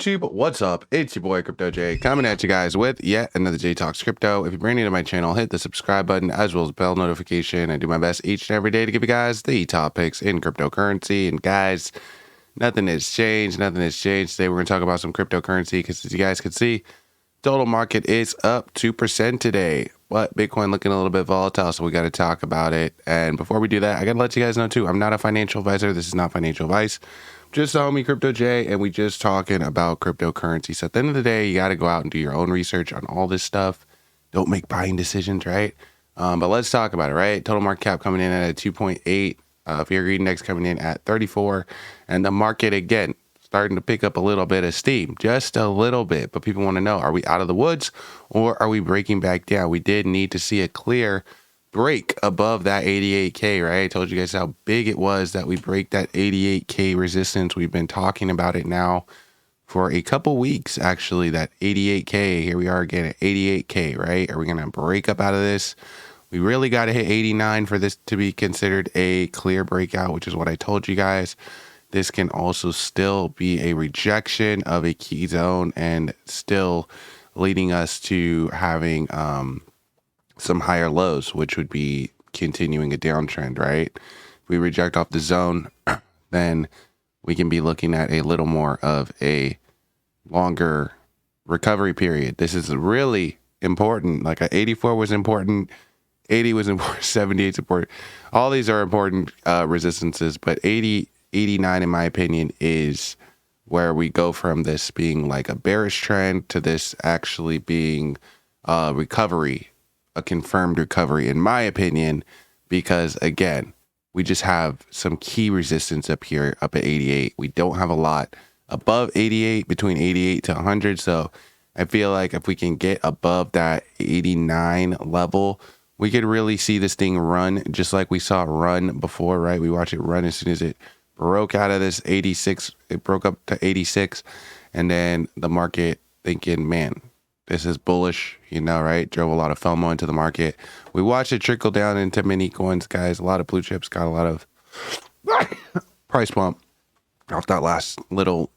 YouTube, what's up? It's your boy Crypto J coming at you guys with yet another J Talks Crypto. If you're brand new to my channel, hit the subscribe button as well as bell notification. I do my best each and every day to give you guys the top picks in cryptocurrency. And guys, nothing has changed. Nothing has changed. Today we're going to talk about some cryptocurrency because as you guys can see, total market is up 2% today. But Bitcoin looking a little bit volatile, so we got to talk about it. And before we do that, I got to let you guys know too, I'm not a financial advisor. This is not financial advice. Just the homie Crypto J, and we just talking about cryptocurrency. So at the end of the day, you got to go out and do your own research on all this stuff. Don't make buying decisions, right? But let's talk about it, right? Total market cap coming in at 2.8. Fear Greed Index coming in at 34. And the market, again, starting to pick up a little bit of steam. Just a little bit. But people want to know, are we out of the woods or are we breaking back down? We did need to see a clear break above that 88K, right? I told you guys how big it was that we break that 88K resistance. We've been talking about it now for a couple weeks, actually, that 88K. Here we are again at 88K, right? Are we going to break up out of this? We really got to hit 89 for this to be considered a clear breakout, which is what I told you guys. This can also still be a rejection of a key zone and still leading us to having some higher lows, which would be continuing a downtrend, right? If we reject off the zone, then we can be looking at a little more of a longer recovery period. This is really important. Like a 84 was important, 80 was important, 78 is important. All these are important resistances, but 80, 89, in my opinion, is where we go from this being like a bearish trend to this actually being a recovery, a confirmed recovery, in my opinion, because again, we just have some key resistance up here, up at 88. We don't have a lot above 88, between 88 to 100. So I feel like if we can get above that 89 level, we could really see this thing run just like we saw it run before, right? We watched it run as soon as it broke out of this 86. It broke up to 86. And then the market thinking, man, this is bullish, you know, right? Drove a lot of FOMO into the market. We watched it trickle down into mini coins, guys. A lot of blue chips got a lot of price bump off that last little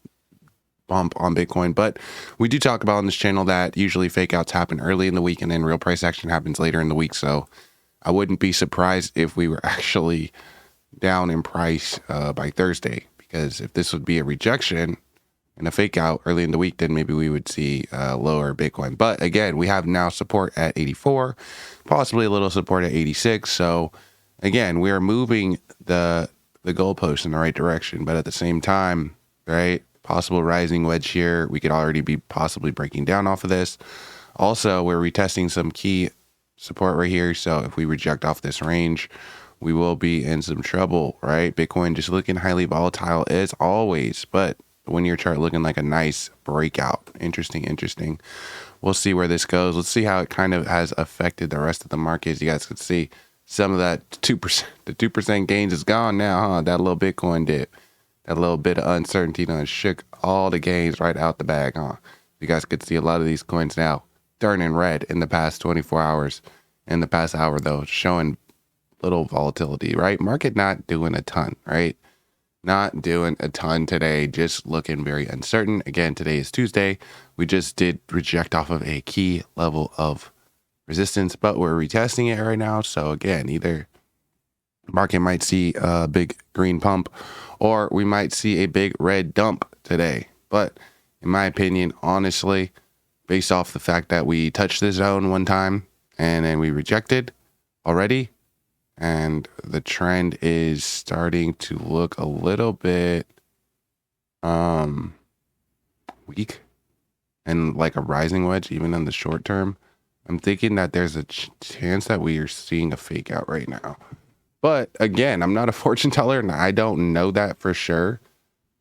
bump on Bitcoin. But we do talk about on this channel that usually fake outs happen early in the week and then real price action happens later in the week. So I wouldn't be surprised if we were actually down in price by Thursday, because if this would be a rejection and a fake out early in the week, then maybe we would see lower Bitcoin. But again, we have now support at 84, possibly a little support at 86. So again, we are moving the goalpost in the right direction, but at the same time, right, possible rising wedge here. We could already be possibly breaking down off of this. Also, we're retesting some key support right here. So if we reject off this range, we will be in some trouble, right? Bitcoin just looking highly volatile as always, but when your chart looking like a nice breakout. Interesting. We'll see where this goes. Let's see how it kind of has affected the rest of the market. As you guys can see, some of that 2%, the 2% gains is gone now, huh? That little Bitcoin dip, that little bit of uncertainty done shook all the gains right out the bag, huh? You guys could see a lot of these coins now turning red in the past 24 hours. In the past hour, though, showing little volatility, right? Market not doing a ton, right? Not doing a ton today, just looking very uncertain. Again, today is Tuesday. We just did reject off of a key level of resistance, but we're retesting it right now. So again, either market might see a big green pump or we might see a big red dump today. But in my opinion, honestly, based off the fact that we touched the zone one time and then we rejected already, and the trend is starting to look a little bit weak and like a rising wedge, even in the short term. I'm thinking that there's a chance that we are seeing a fake out right now. But again, I'm not a fortune teller and I don't know that for sure.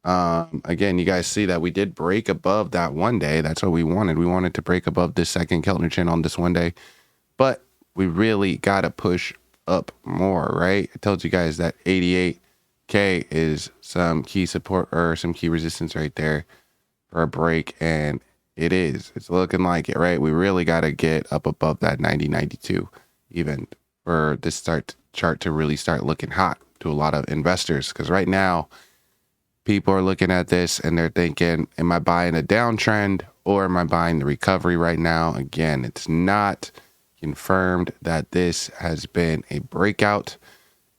Again, you guys see that we did break above that one day. That's what we wanted. We wanted to break above this second Keltner channel on this one day. But we really got to push up more, right? I told you guys that 88K is some key support or some key resistance right there for a break, and it's looking like it, right? We really got to get up above that 90-92 even for this chart to really start looking hot to a lot of investors, because right now people are looking at this and they're thinking, am I buying a downtrend or am I buying the recovery right now? Again, it's not confirmed that this has been a breakout.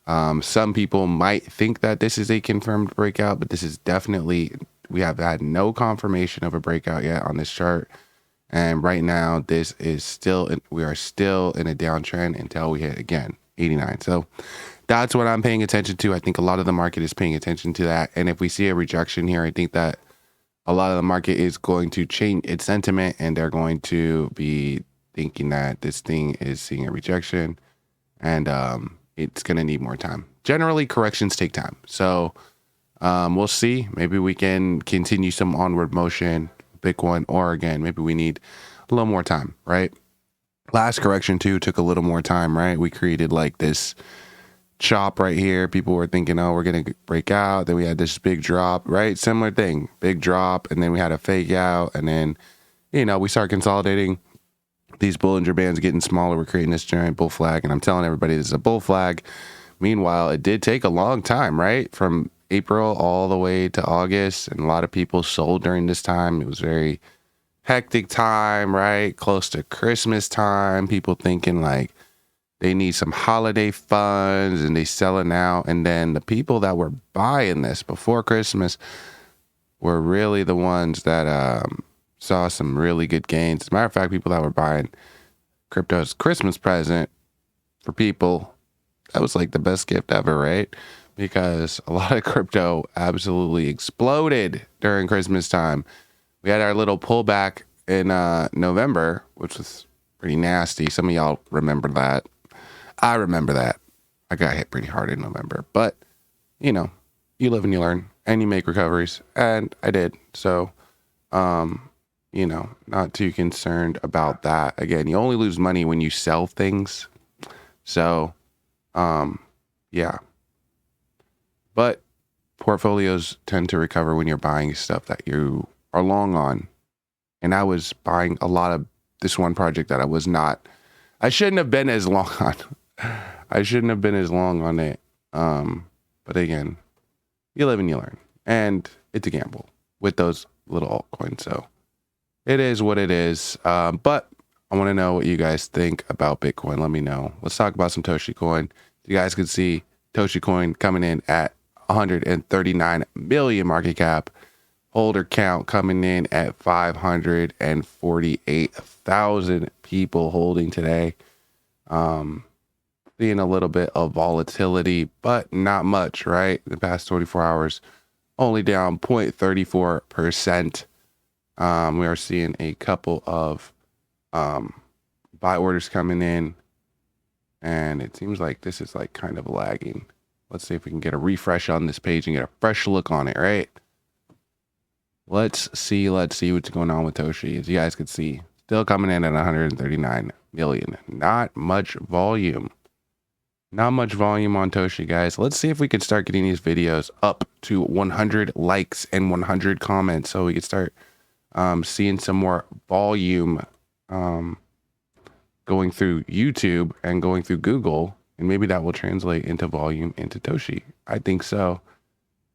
Some people might think that this is a confirmed breakout, but this is definitely, we have had no confirmation of a breakout yet on this chart. And right now, this is still, we are still in a downtrend until we hit, again, 89. So that's what I'm paying attention to. I think a lot of the market is paying attention to that. And if we see a rejection here, I think that a lot of the market is going to change its sentiment and they're going to be thinking that this thing is seeing a rejection and it's going to need more time. Generally, corrections take time. So we'll see. Maybe we can continue some onward motion, Bitcoin, or again, maybe we need a little more time, right? Last correction too took a little more time, right? We created like this chop right here. People were thinking, oh, we're going to break out. Then we had this big drop, right? Similar thing, big drop. And then we had a fake out. And then, you know, we start consolidating. These Bollinger Bands getting smaller. We're creating this giant bull flag. And I'm telling everybody this is a bull flag. Meanwhile, it did take a long time, right? From April all the way to August. And a lot of people sold during this time. It was very hectic time, right? Close to Christmas time. People thinking like they need some holiday funds and they selling out. And then the people that were buying this before Christmas were really the ones that saw some really good gains. As a matter of fact, people that were buying crypto as Christmas present for people, that was like the best gift ever, right? Because a lot of crypto absolutely exploded during Christmas time. We had our little pullback in November, which was pretty nasty. Some of y'all remember that. I remember that. I got hit pretty hard in November, but you know, you live and you learn and you make recoveries, and I did. So, you know, not too concerned about that. Again, you only lose money when you sell things. So, yeah, but portfolios tend to recover when you're buying stuff that you are long on. And I was buying a lot of this one project that I shouldn't have been as long on. I shouldn't have been as long on it. But again, you live and you learn. And it's a gamble with those little altcoins. So it is what it is. But I want to know what you guys think about Bitcoin. Let me know. Let's talk about some Toshi Coin. You guys can see Toshi Coin coming in at 139 million market cap. Holder count coming in at 548,000 people holding today. Seeing a little bit of volatility, but not much, right? The past 24 hours, only down 0.34%. We are seeing a couple of buy orders coming in, and it seems like this is like kind of lagging. Let's see if we can get a refresh on this page and get a fresh look on it, right? Let's see what's going on with Toshi. As you guys can see, still coming in at 139 million. Not much volume. Not much volume on Toshi, guys. Let's see if we can start getting these videos up to 100 likes and 100 comments so we can start seeing some more volume going through YouTube and going through Google. And maybe that will translate into volume into Toshi. I think so.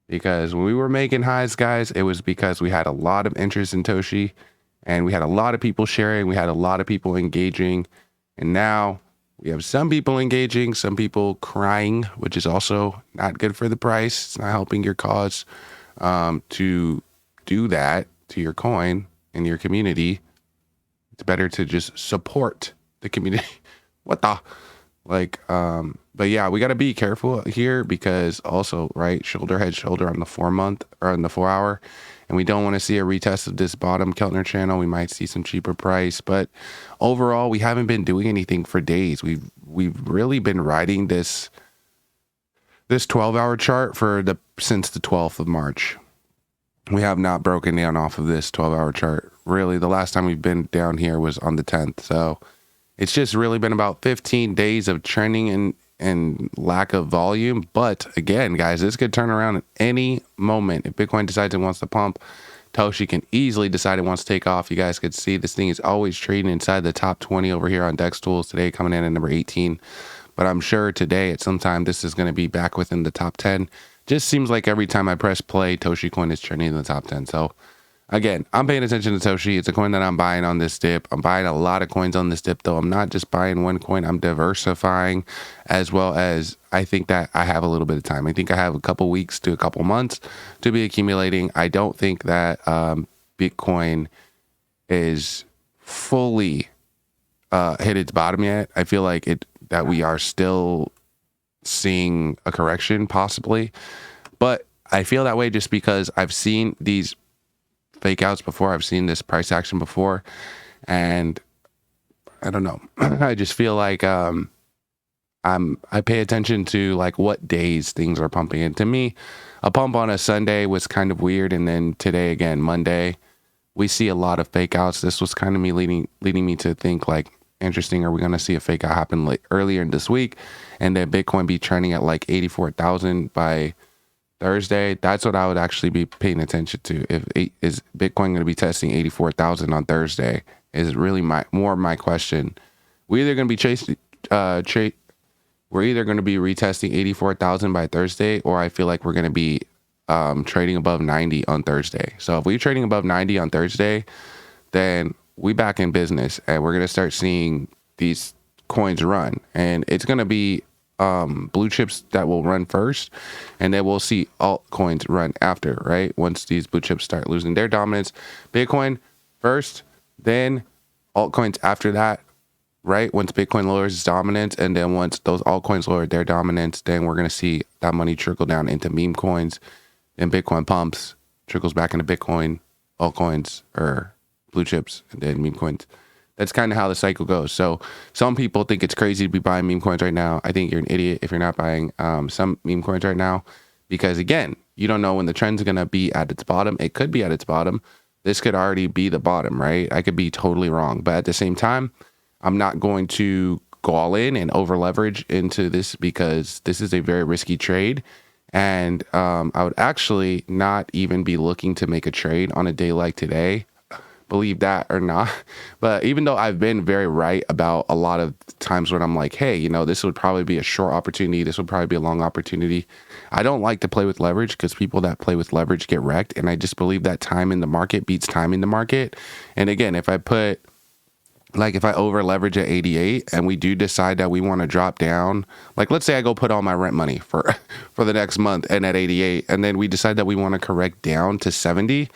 Because when we were making highs, guys, it was because we had a lot of interest in Toshi and we had a lot of people sharing. We had a lot of people engaging. And now we have some people engaging, some people crying, which is also not good for the price. It's not helping your cause to do that to your coin and your community. It's better to just support the community. What the? Like, but yeah, we got to be careful here because also, right, shoulder head shoulder on the 4 month or on the 4 hour. And we don't want to see a retest of this bottom Keltner channel. We might see some cheaper price, but overall, we haven't been doing anything for days. We've really been riding this 12-hour chart since the 12th of March. We have not broken down off of this 12-hour chart. Really, the last time we've been down here was on the 10th. So it's just really been about 15 days of trending and lack of volume. But again, guys, this could turn around at any moment. If Bitcoin decides it wants to pump, Toshi can easily decide it wants to take off. You guys could see this thing is always trading inside the top 20 over here on Dex Tools. Today coming in at number 18. But I'm sure today at some time this is going to be back within the top 10. just seems like every time I press play, Toshi Coin is trending in the top 10. So again, I'm paying attention to Toshi. It's a coin that I'm buying on this dip. I'm buying a lot of coins on this dip, though. I'm not just buying one coin. I'm diversifying, as well as I think that I have a little bit of time. I think I have a couple weeks to a couple months to be accumulating. I don't think that Bitcoin is fully hit its bottom yet. I feel like that we are still seeing a correction possibly, but I feel that way just because I've seen these fake outs before. I've seen this price action before, and I don't know. I just feel like I pay attention to like what days things are pumping. And to me, a pump on a Sunday was kind of weird, and then today again, Monday, we see a lot of fake outs. This was kind of me leading me to think like, interesting, are we going to see a fake out happen like earlier in this week, and then Bitcoin be trending at like 84,000 by Thursday? That's what I would actually be paying attention to. Is Bitcoin going to be testing 84,000 on Thursday? Is really my question. We're either going to be we're either going to be retesting 84,000 by Thursday, or I feel like we're going to be trading above 90 on Thursday. So if we're trading above 90 on Thursday, then we back in business, and we're going to start seeing these coins run, and it's going to be blue chips that will run first, and then we'll see altcoins run after, right? Once these blue chips start losing their dominance, Bitcoin first, then altcoins after that, right? Once Bitcoin lowers its dominance, and then once those altcoins lower their dominance, then we're going to see that money trickle down into meme coins, and Bitcoin pumps, trickles back into Bitcoin, altcoins, or blue chips, and then meme coins. That's kind of how the cycle goes. So some people think it's crazy to be buying meme coins right now. I think you're an idiot if you're not buying some meme coins right now, because again, you don't know when the trend's going to be at its bottom. It could be at its bottom. This could already be the bottom, right? I could be totally wrong, but at the same time, I'm not going to go all in and over leverage into this, because this is a very risky trade. And I would actually not even be looking to make a trade on a day like today, believe that or not. But even though I've been very right about a lot of times when I'm like, hey, you know, this would probably be a short opportunity, this would probably be a long opportunity, I don't like to play with leverage, because people that play with leverage get wrecked. And I just believe that time in the market beats time in the market. And again, if I over leverage at 88 and we do decide that we want to drop down, like let's say I go put all my rent money for the next month and at 88, and then we decide that we want to correct down to 70,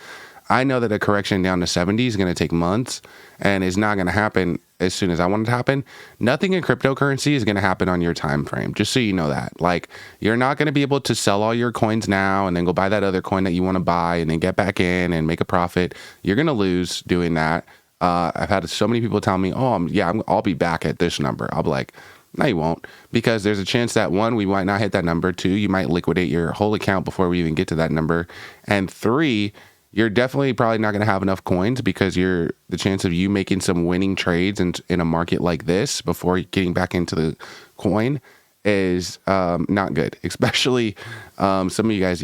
I know that a correction down to 70 is going to take months and is not going to happen as soon as I want it to happen. Nothing in cryptocurrency is going to happen on your time frame, just so you know that. Like, you're not going to be able to sell all your coins now and then go buy that other coin that you want to buy and then get back in and make a profit. You're going to lose doing that. I've had so many people tell me, I'll be back at this number. I'll be like, no, you won't, because there's a chance that 1, we might not hit that number. 2, you might liquidate your whole account before we even get to that number. And 3, you're definitely probably not going to have enough coins, because the chance of you making some winning trades in a market like this before getting back into the coin is not good. Especially some of you guys,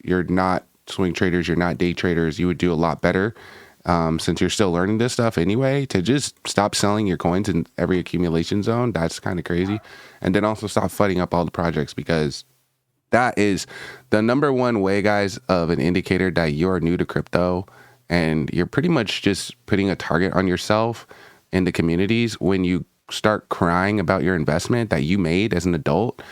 you're not swing traders, you're not day traders. You would do a lot better, since you're still learning this stuff anyway, to just stop selling your coins in every accumulation zone. That's kind of crazy. And then also stop fighting up all the projects, because that is the number one way, guys, of an indicator that you're new to crypto, and you're pretty much just putting a target on yourself in the communities. When you start crying about your investment that you made as an adult,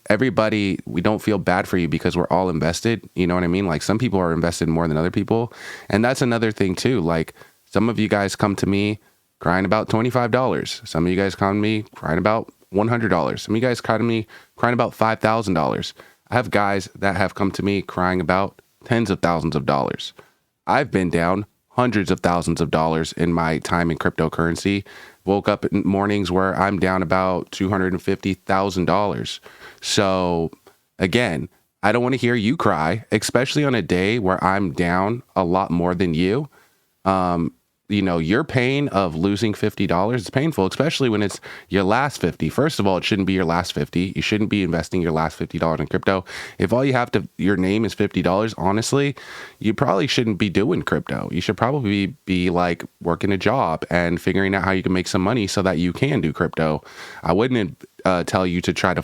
we don't feel bad for you, because we're all invested. You know what I mean? Like, some people are invested more than other people. And that's another thing too. Like, some of you guys come to me crying about $25. Some of you guys come to me crying about $100. Some of you guys come to me crying about $5,000. I have guys that have come to me crying about tens of thousands of dollars. I've been down hundreds of thousands of dollars in my time in cryptocurrency. Woke up in mornings where I'm down about $250,000. So again, I don't want to hear you cry, especially on a day where I'm down a lot more than you. Your pain of losing $50 is painful, especially when it's your last 50. First of all, it shouldn't be your last 50. You shouldn't be investing your last $50 in crypto. If all your name is $50, honestly, you probably shouldn't be doing crypto. You should probably be like working a job and figuring out how you can make some money so that you can do crypto. I wouldn't tell you to try to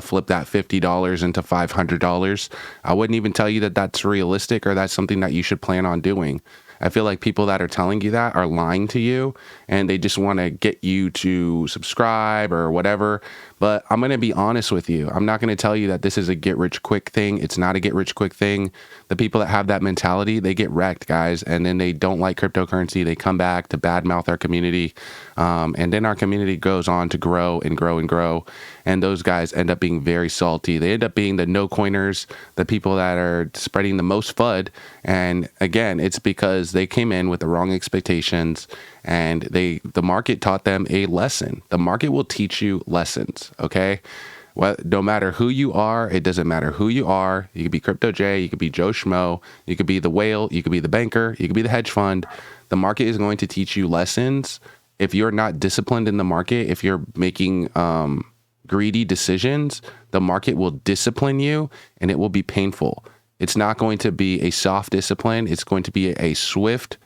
flip that $50 into $500. I wouldn't even tell you that that's realistic or that's something that you should plan on doing. I feel like people that are telling you that are lying to you, and they just want to get you to subscribe or whatever. But I'm going to be honest with you. I'm not going to tell you that this is a get rich quick thing. It's not a get rich quick thing. The people that have that mentality, they get wrecked, guys. And then they don't like cryptocurrency. They come back to badmouth our community. And then our community goes on to grow and grow and grow. And those guys end up being very salty. They end up being the no coiners, the people that are spreading the most FUD. And again, it's because they came in with the wrong expectations, and the market taught them a lesson. The market will teach you lessons, okay? Well, no matter who you are, it doesn't matter who you are. You could be Crypto J, you could be Joe Schmo, you could be the whale, you could be the banker, you could be the hedge fund. The market is going to teach you lessons. If you're not disciplined in the market, if you're making greedy decisions, the market will discipline you, and it will be painful. It's not going to be a soft discipline. It's going to be a swift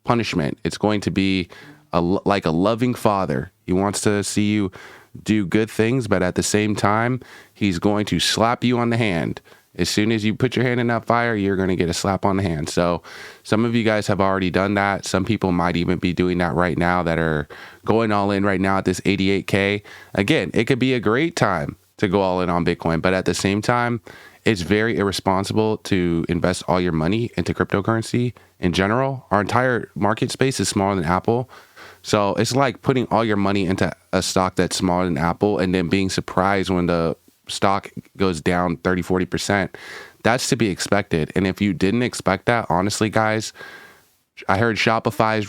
punishment. It's going to be like a loving father. He wants to see you do good things, but at the same time, he's going to slap you on the hand. As soon as you put your hand in that fire, you're going to get a slap on the hand. So some of you guys have already done that. Some people might even be doing that right now that are going all in right now at this 88K. Again, it could be a great time to go all in on Bitcoin, but at the same time, it's very irresponsible to invest all your money into cryptocurrency in general. Our entire market space is smaller than Apple. So it's like putting all your money into a stock that's smaller than Apple and then being surprised when the stock goes down 30, 40%. That's to be expected. And if you didn't expect that, honestly, guys, I heard Shopify is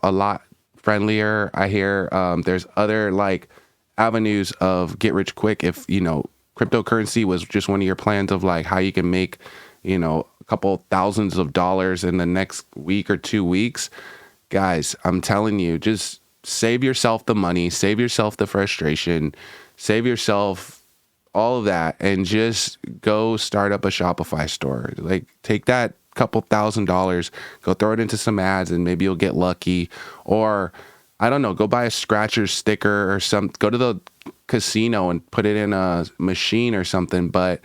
a lot friendlier. I hear there's other like avenues of get rich quick. If, cryptocurrency was just one of your plans of like how you can make, a couple thousands of dollars in the next week or 2 weeks, guys, I'm telling you, just save yourself the money, save yourself the frustration, save yourself all of that, and just go start up a Shopify store. Like, take that couple $1,000s, go throw it into some ads, and maybe you'll get lucky. Or, I don't know, go buy a scratcher sticker or go to the casino and put it in a machine or something. But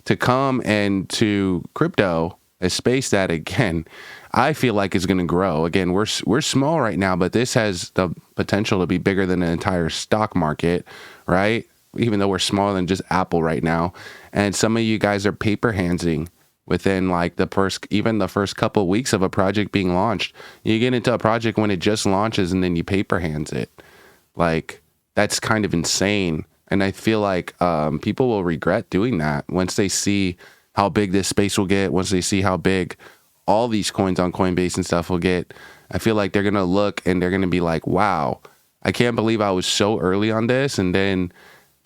to come into crypto, a space that, again, I feel like is going to grow. Again, we're small right now, but this has the potential to be bigger than an entire stock market, right? Even though we're smaller than just Apple right now. And some of you guys are paper handsing within like the first couple of weeks of a project being launched. You get into a project when it just launches and then you paper hands it. Like, that's kind of insane. And I feel like people will regret doing that once they see how big this space will get, once they see how big all these coins on Coinbase and stuff will get. I feel like they're going to look and they're going to be like, wow, I can't believe I was so early on this. And then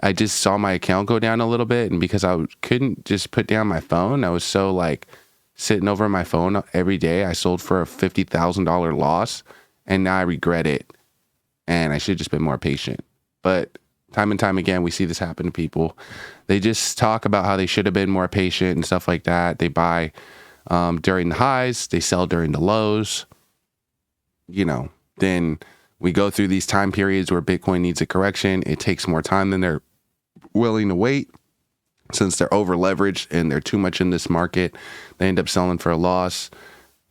I just saw my account go down a little bit. And because I couldn't just put down my phone, I was so like sitting over my phone every day. I sold for a $50,000 loss, and now I regret it. And I should have just been more patient. But time and time again, we see this happen to people. They just talk about how they should have been more patient and stuff like that. They buy during the highs, they sell during the lows. Then we go through these time periods where Bitcoin needs a correction. It takes more time than they're willing to wait. Since they're over leveraged and they're too much in this market, they end up selling for a loss.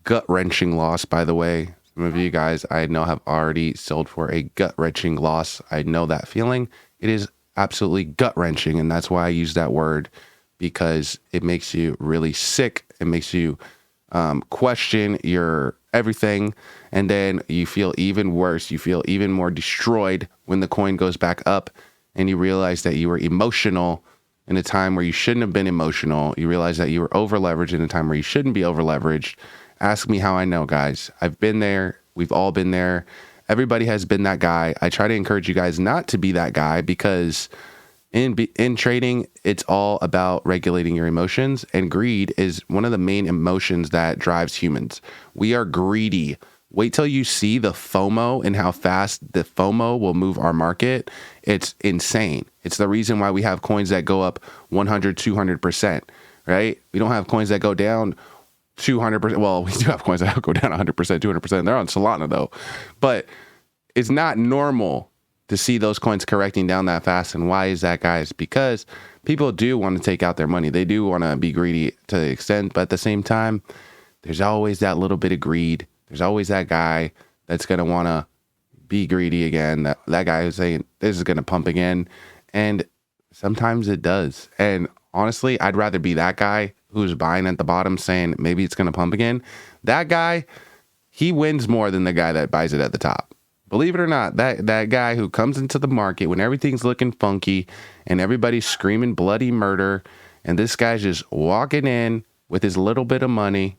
Gut-wrenching loss, by the way. Some of you guys I know have already sold for a gut-wrenching loss. I know that feeling. It is absolutely gut-wrenching, and that's why I use that word, because it makes you really sick. It makes you question your everything, and then you feel even worse. You feel even more destroyed when the coin goes back up, and you realize that you were emotional in a time where you shouldn't have been emotional. You realize that you were over-leveraged in a time where you shouldn't be over-leveraged. Ask me how I know, guys. I've been there. We've all been there. Everybody has been that guy. I try to encourage you guys not to be that guy, because in trading, it's all about regulating your emotions, and greed is one of the main emotions that drives humans. We are greedy. Wait till you see the FOMO and how fast the FOMO will move our market. It's insane. It's the reason why we have coins that go up 100, 200%, right? We don't have coins that go down 200%. Well, we do have coins that go down 100%, 200%. They're on Solana though, but it's not normal to see those coins correcting down that fast. And why is that, guys? Because people do want to take out their money. They do want to be greedy to the extent, but at the same time, there's always that little bit of greed. There's always that guy that's going to want to be greedy again. That guy who's saying this is going to pump again. And sometimes it does. And honestly, I'd rather be that guy who's buying at the bottom saying maybe it's going to pump again. That guy, he wins more than the guy that buys it at the top. Believe it or not, that guy who comes into the market when everything's looking funky and everybody's screaming bloody murder, and this guy's just walking in with his little bit of money.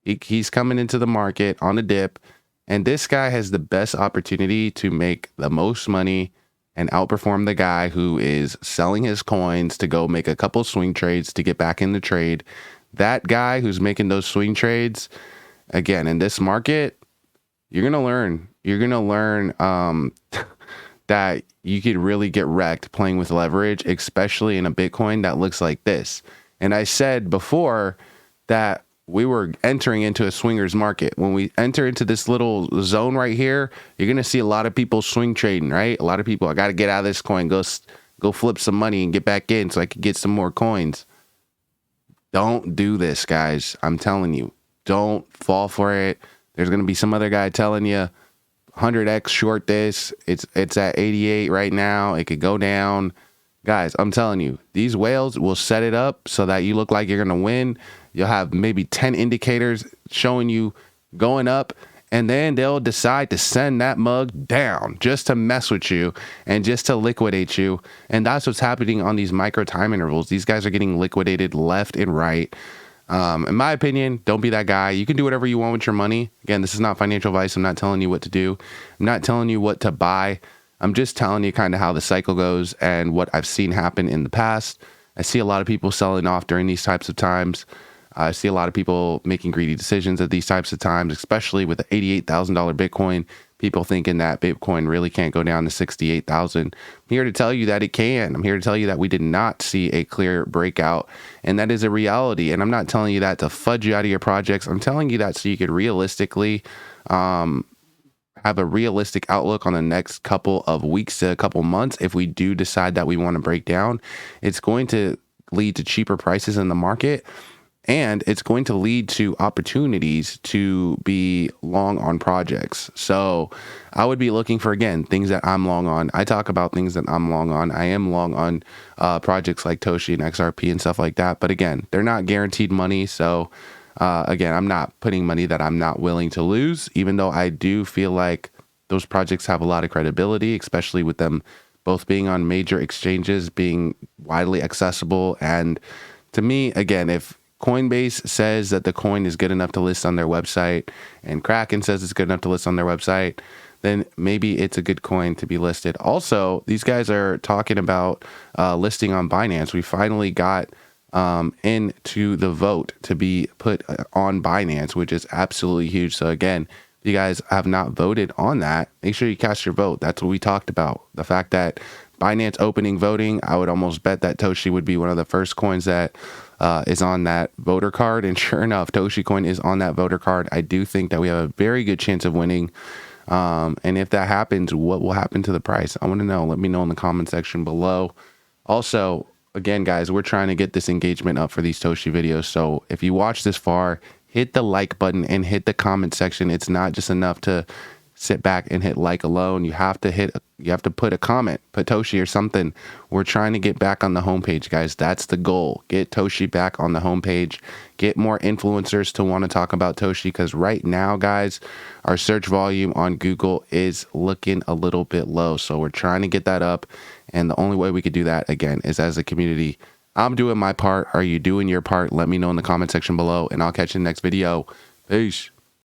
He's coming into the market on a dip, and this guy has the best opportunity to make the most money and outperform the guy who is selling his coins to go make a couple swing trades to get back in the trade. That guy who's making those swing trades, again, in this market, you're going to learn. You're going to learn that you could really get wrecked playing with leverage, especially in a Bitcoin that looks like this. And I said before that we were entering into a swingers market. When we enter into this little zone right here, you're going to see a lot of people swing trading, right? A lot of people, I got to get out of this coin, go flip some money and get back in so I could get some more coins. Don't do this, guys. I'm telling you, don't fall for it. There's going to be some other guy telling you 100x short this. It's at 88 right now. It could go down. Guys, I'm telling you, these whales will set it up so that you look like you're going to win. You'll have maybe 10 indicators showing you going up, and then they'll decide to send that mug down just to mess with you and just to liquidate you. And that's what's happening on these micro time intervals. These guys are getting liquidated left and right. In my opinion, don't be that guy. You can do whatever you want with your money. Again, this is not financial advice. I'm not telling you what to do. I'm not telling you what to buy. I'm just telling you kind of how the cycle goes and what I've seen happen in the past. I see a lot of people selling off during these types of times. I see a lot of people making greedy decisions at these types of times, especially with the $88,000 Bitcoin. People thinking that Bitcoin really can't go down to 68,000. I'm here to tell you that it can. I'm here to tell you that we did not see a clear breakout, and that is a reality. And I'm not telling you that to fudge you out of your projects. I'm telling you that so you could realistically have a realistic outlook on the next couple of weeks to a couple months. If we do decide that we want to break down, it's going to lead to cheaper prices in the market. And it's going to lead to opportunities to be long on projects. So I would be looking for, again, things that I'm long on. I talk about things that I'm long on. I am long on projects like Toshi and XRP and stuff like that. But again, they're not guaranteed money. So again, I'm not putting money that I'm not willing to lose, even though I do feel like those projects have a lot of credibility, especially with them both being on major exchanges, being widely accessible. And to me, again, if Coinbase says that the coin is good enough to list on their website and Kraken says it's good enough to list on their website, then maybe it's a good coin to be listed. Also, these guys are talking about listing on Binance. We finally got into the vote to be put on Binance, which is absolutely huge. So again, if you guys have not voted on that, make sure you cast your vote. That's what we talked about. The fact that Binance opening voting, I would almost bet that Toshi would be one of the first coins that is on that voter card. And sure enough, Toshi Coin is on that voter card. I do think that we have a very good chance of winning. And if that happens, what will happen to the price? I want to know. Let me know in the comment section below. Also, again, guys, we're trying to get this engagement up for these Toshi videos. So if you watch this far, hit the like button and hit the comment section. It's not just enough to sit back and hit like alone. You have to put a comment, put Toshi or something. We're trying to get back on the homepage, guys. That's the goal. Get Toshi back on the homepage. Get more influencers to want to talk about Toshi, because right now, guys, our search volume on Google is looking a little bit low. So we're trying to get that up. And the only way we could do that, again, is as a community. I'm doing my part. Are you doing your part? Let me know in the comment section below, and I'll catch you in the next video. Peace.